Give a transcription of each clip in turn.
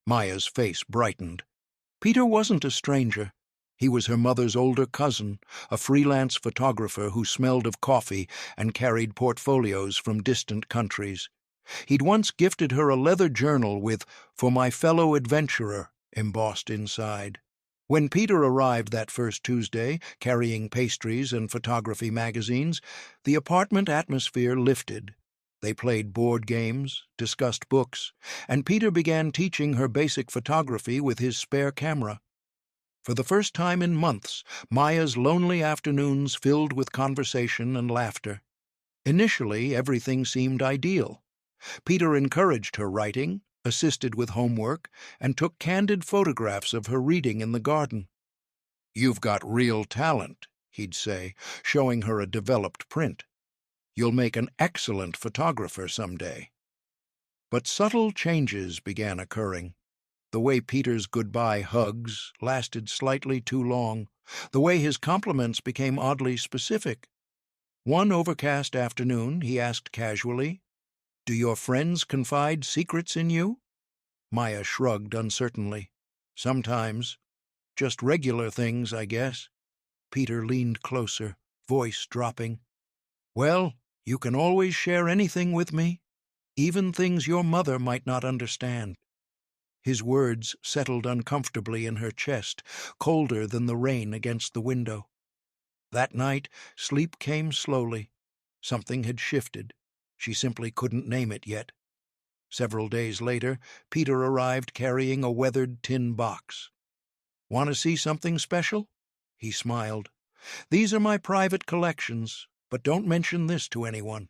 Maya's face brightened. Peter wasn't a stranger. He was her mother's older cousin, a freelance photographer who smelled of coffee and carried portfolios from distant countries. He'd once gifted her a leather journal with "For my fellow adventurer" embossed inside. When Peter arrived that first Tuesday, carrying pastries and photography magazines, the apartment atmosphere lifted. They played board games, discussed books, and Peter began teaching her basic photography with his spare camera. For the first time in months, Maya's lonely afternoons filled with conversation and laughter. Initially, everything seemed ideal. Peter encouraged her writing, assisted with homework, and took candid photographs of her reading in the garden. "You've got real talent," he'd say, showing her a developed print. "You'll make an excellent photographer someday." But subtle changes began occurring. The way Peter's goodbye hugs lasted slightly too long. The way his compliments became oddly specific. One overcast afternoon, he asked casually, "Do your friends confide secrets in you?" Maya shrugged uncertainly. "Sometimes. Just regular things, I guess." Peter leaned closer, voice dropping. "Well, you can always share anything with me, even things your mother might not understand." His words settled uncomfortably in her chest, colder than the rain against the window. That night, sleep came slowly. Something had shifted. She simply couldn't name it yet. Several days later, Peter arrived carrying a weathered tin box. "Want to see something special?" He smiled. "These are my private collections, but don't mention this to anyone.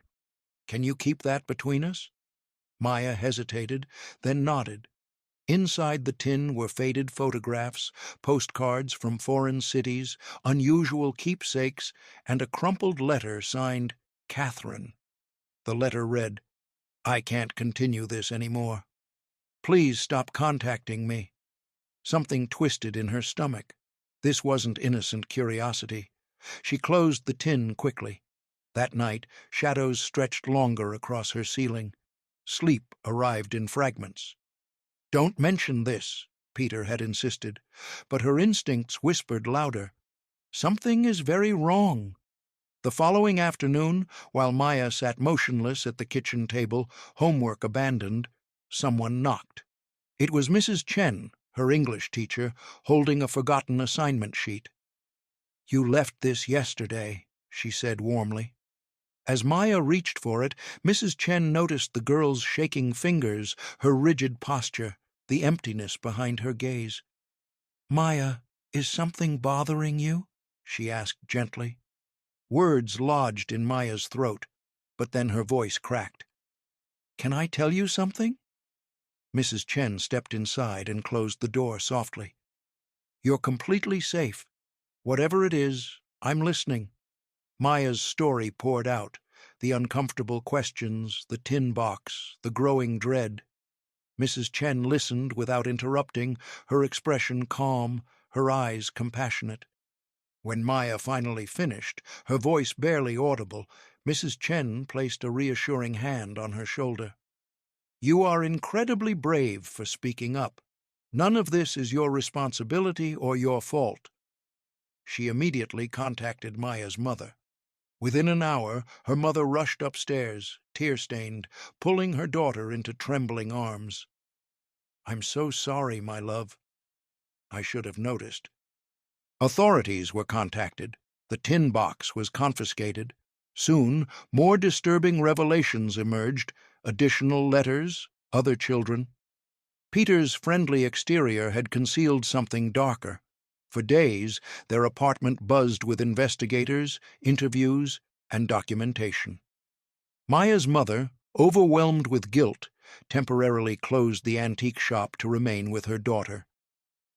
Can you keep that between us?" Maya hesitated, then nodded. Inside the tin were faded photographs, postcards from foreign cities, unusual keepsakes, and a crumpled letter signed Catherine. The letter read, "I can't continue this anymore. Please stop contacting me." Something twisted in her stomach. This wasn't innocent curiosity. She closed the tin quickly. That night, shadows stretched longer across her ceiling. Sleep arrived in fragments. "Don't mention this," Peter had insisted, but her instincts whispered louder. "Something is very wrong." The following afternoon, while Maya sat motionless at the kitchen table, homework abandoned, someone knocked. It was Mrs. Chen, her English teacher, holding a forgotten assignment sheet. "You left this yesterday," she said warmly. As Maya reached for it, Mrs. Chen noticed the girl's shaking fingers, her rigid posture, the emptiness behind her gaze. "Maya, is something bothering you?" she asked gently. Words lodged in Maya's throat, but then her voice cracked. "Can I tell you something?" Mrs. Chen stepped inside and closed the door softly. "You're completely safe. Whatever it is, I'm listening." Maya's story poured out, the uncomfortable questions, the tin box, the growing dread. Mrs. Chen listened without interrupting, her expression calm, her eyes compassionate. When Maya finally finished, her voice barely audible, Mrs. Chen placed a reassuring hand on her shoulder. "You are incredibly brave for speaking up. None of this is your responsibility or your fault." She immediately contacted Maya's mother. Within an hour, her mother rushed upstairs, tear-stained, pulling her daughter into trembling arms. "I'm so sorry, my love." "I should have noticed." Authorities were contacted. The tin box was confiscated. Soon, more disturbing revelations emerged, additional letters, other children. Peter's friendly exterior had concealed something darker. For days, their apartment buzzed with investigators, interviews, and documentation. Maya's mother, overwhelmed with guilt, temporarily closed the antique shop to remain with her daughter.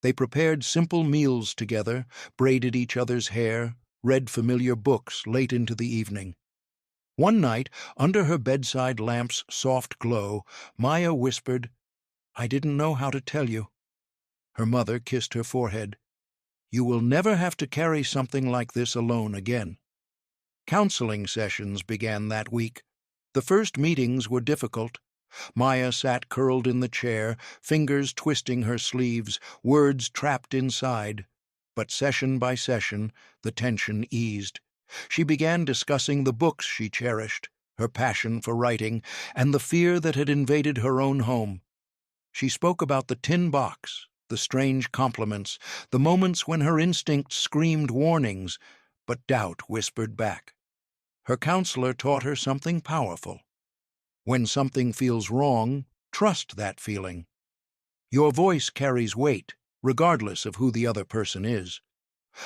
They prepared simple meals together, braided each other's hair, read familiar books late into the evening. One night, under her bedside lamp's soft glow, Maya whispered, "I didn't know how to tell you." Her mother kissed her forehead. "You will never have to carry something like this alone again." Counseling sessions began that week. The first meetings were difficult. Maya sat curled in the chair, fingers twisting her sleeves, words trapped inside. But session by session, the tension eased. She began discussing the books she cherished, her passion for writing, and the fear that had invaded her own home. She spoke about the tin box, the strange compliments, the moments when her instincts screamed warnings, but doubt whispered back. Her counselor taught her something powerful. When something feels wrong, trust that feeling. Your voice carries weight, regardless of who the other person is.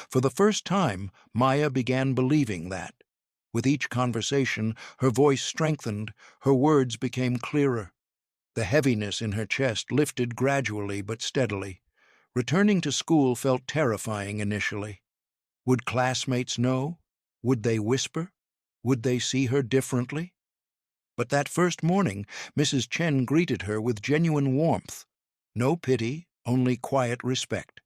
For the first time, Maya began believing that. With each conversation, her voice strengthened, her words became clearer. The heaviness in her chest lifted gradually but steadily. Returning to school felt terrifying initially. Would classmates know? Would they whisper? Would they see her differently? But that first morning, Mrs. Chen greeted her with genuine warmth. No pity, only quiet respect.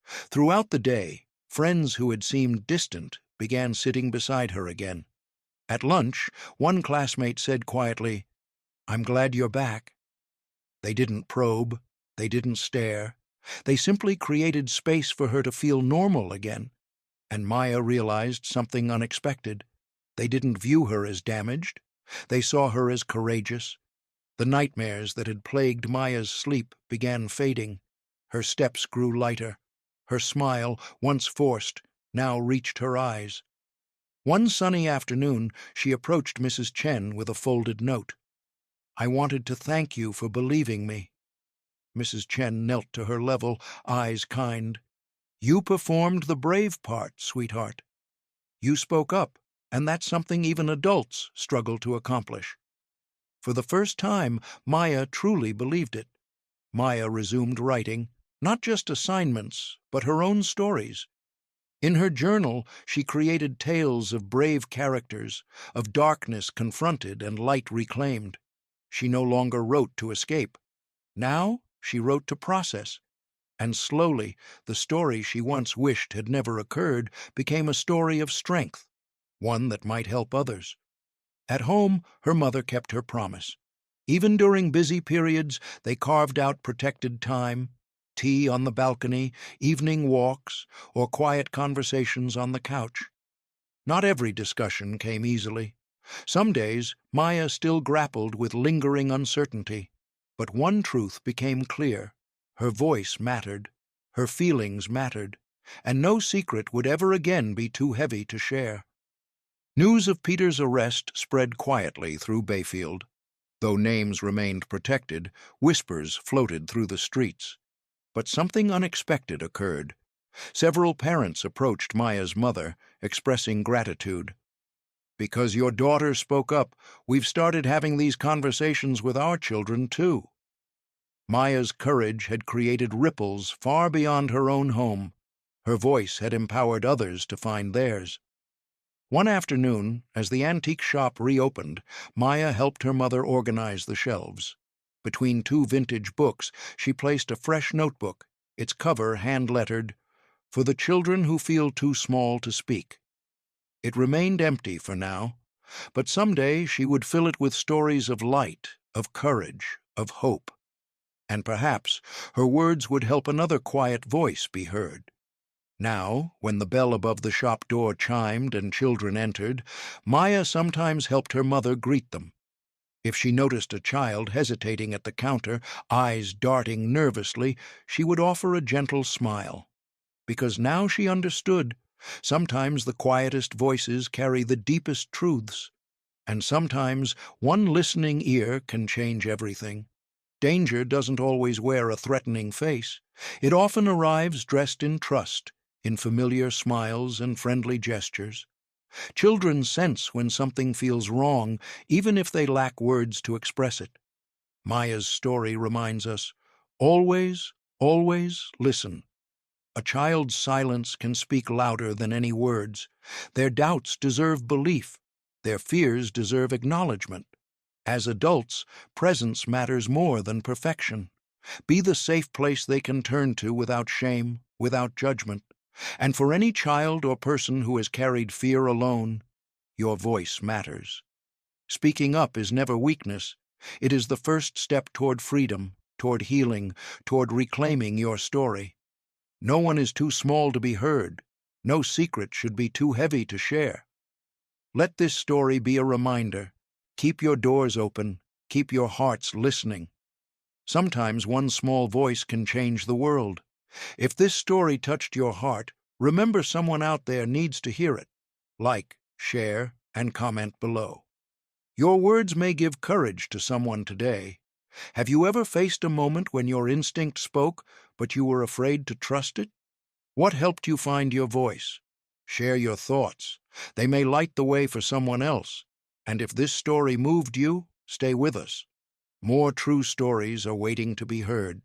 Throughout the day, friends who had seemed distant began sitting beside her again. At lunch, one classmate said quietly, "I'm glad you're back." They didn't probe, they didn't stare. They simply created space for her to feel normal again. And Maya realized something unexpected. They didn't view her as damaged. They saw her as courageous. The nightmares that had plagued Maya's sleep began fading. Her steps grew lighter. Her smile, once forced, now reached her eyes. One sunny afternoon, she approached Mrs. Chen with a folded note. "I wanted to thank you for believing me." Mrs. Chen knelt to her level, eyes kind. "You performed the brave part, sweetheart. You spoke up, and that's something even adults struggle to accomplish." For the first time, Maya truly believed it. Maya resumed writing, not just assignments, but her own stories. In her journal, she created tales of brave characters, of darkness confronted and light reclaimed. She no longer wrote to escape. Now she wrote to process. And slowly, the story she once wished had never occurred became a story of strength, one that might help others. At home, her mother kept her promise. Even during busy periods, they carved out protected time, tea on the balcony, evening walks, or quiet conversations on the couch. Not every discussion came easily. Some days, Maya still grappled with lingering uncertainty. But one truth became clear. Her voice mattered, her feelings mattered, and no secret would ever again be too heavy to share. News of Peter's arrest spread quietly through Bayfield. Though names remained protected, whispers floated through the streets. But something unexpected occurred. Several parents approached Maya's mother, expressing gratitude. "Because your daughter spoke up, we've started having these conversations with our children, too." Maya's courage had created ripples far beyond her own home. Her voice had empowered others to find theirs. One afternoon, as the antique shop reopened, Maya helped her mother organize the shelves. Between two vintage books, she placed a fresh notebook, its cover hand-lettered, "For the children who feel too small to speak." It remained empty for now, but someday she would fill it with stories of light, of courage, of hope. And perhaps her words would help another quiet voice be heard. Now, when the bell above the shop door chimed and children entered, Maya sometimes helped her mother greet them. If she noticed a child hesitating at the counter, eyes darting nervously, she would offer a gentle smile. Because now she understood, sometimes the quietest voices carry the deepest truths, and sometimes one listening ear can change everything. Danger doesn't always wear a threatening face. It often arrives dressed in trust, in familiar smiles and friendly gestures. Children sense when something feels wrong, even if they lack words to express it. Maya's story reminds us, always, always listen. A child's silence can speak louder than any words. Their doubts deserve belief. Their fears deserve acknowledgement. As adults, presence matters more than perfection. Be the safe place they can turn to without shame, without judgment. And for any child or person who has carried fear alone, your voice matters. Speaking up is never weakness, It is the first step toward freedom, toward healing, toward reclaiming your story. No one is too small to be heard. No secret should be too heavy to share. Let this story be a reminder. Keep your doors open. Keep your hearts listening. Sometimes one small voice can change the world. If this story touched your heart, remember someone out there needs to hear it. Like, share, and comment below. Your words may give courage to someone today. Have you ever faced a moment when your instinct spoke, but you were afraid to trust it? What helped you find your voice? Share your thoughts. They may light the way for someone else. And if this story moved you, stay with us. More true stories are waiting to be heard.